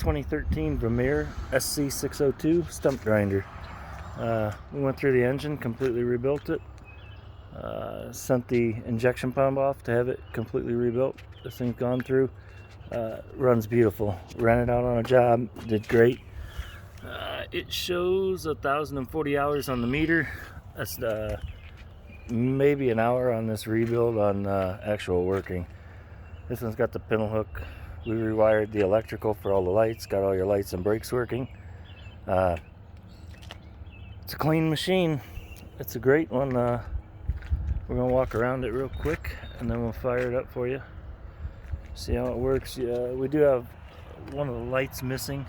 2013 Vermeer SC602 stump grinder. We went through the engine, completely rebuilt it. Sent the injection pump off to have it completely rebuilt. This thing's gone through. Runs beautiful. Ran it out on a job, did great. It shows 1,040 hours on the meter. That's maybe an hour on this rebuild on actual working. This one's got the pintle hook. We rewired the electrical for all the lights, got all your lights and brakes working. It's a clean machine. It's a great one. We're gonna walk around it real quick and then we'll fire it up for you. See how it works. Yeah, we do have one of the lights missing.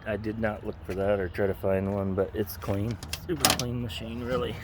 I did not look for that or try to find one, but it's clean. Super clean machine, really.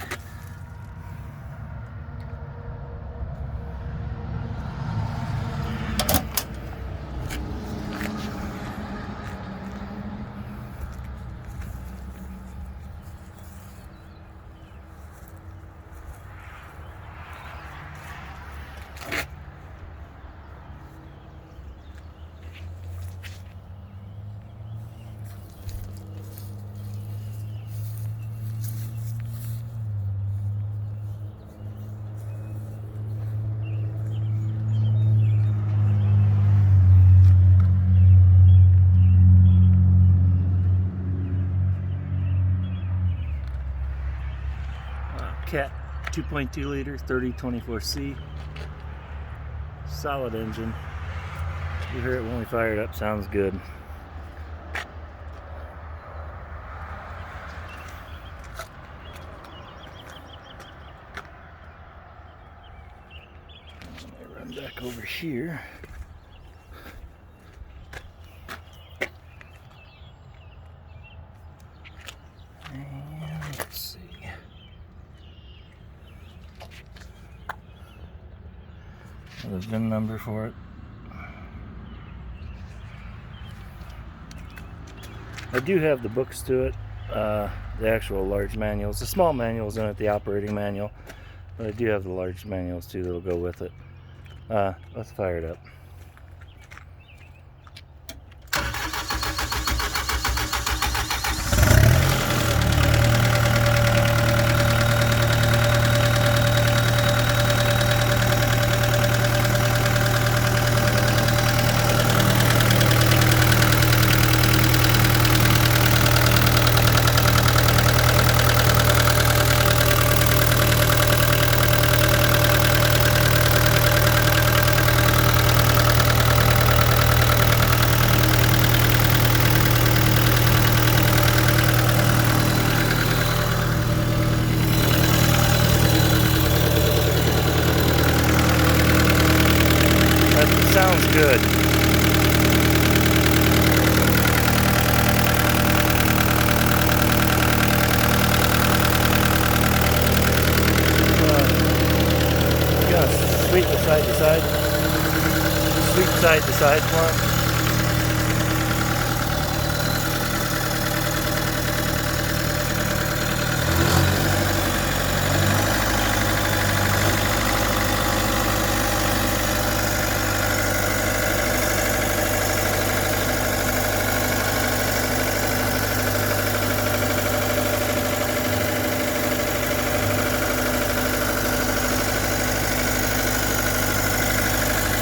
Cat 2.2 liter 3024C, solid engine. You hear it when we fire it up, sounds good. Let me run back over here. And let's see. The VIN number for it. I do have the books to it, the actual large manuals. The small manuals in it, the operating manual, but I do have the large manuals too that'll go with it. Let's fire it up. Sounds good. Sweep the side to side. Sweep side to side one.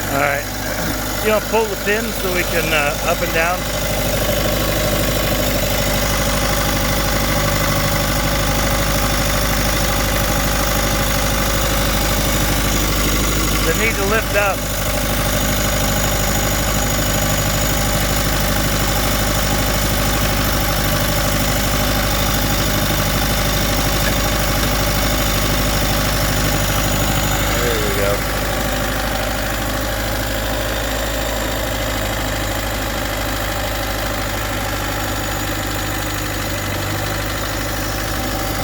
Alright, you know, pull the pin so we can up and down. They need to lift up. There we go.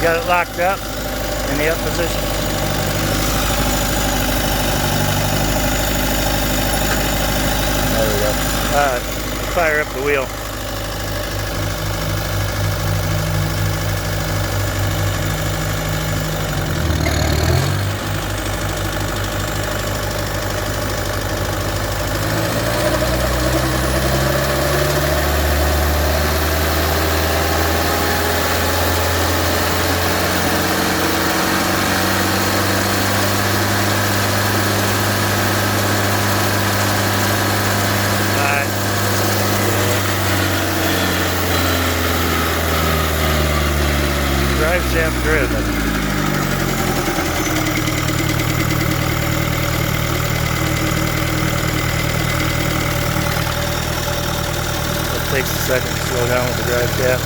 Got it locked up in the up position. There we go. Fire up the wheel. second to slow down with the drive shaft.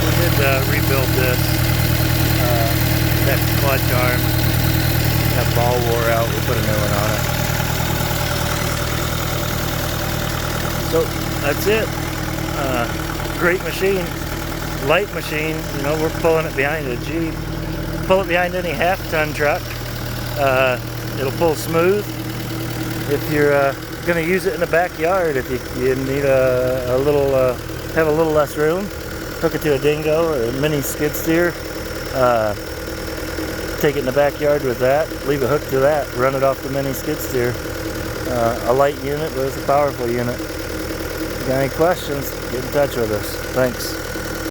We did rebuild this. That clutch arm, that ball wore out. We put a new one on it. So that's it. Great machine, light machine. You know, we're pulling it behind a Jeep. Pull it behind any half-ton truck. It'll pull smooth. If you're going to use it in the backyard, if you need a little, have a little less room, hook it to a dingo or a mini skid steer. Take it in the backyard with that. Leave it hooked to that. Run it off the mini skid steer. A light unit, but it's a powerful unit. If you got any questions, get in touch with us. Thanks.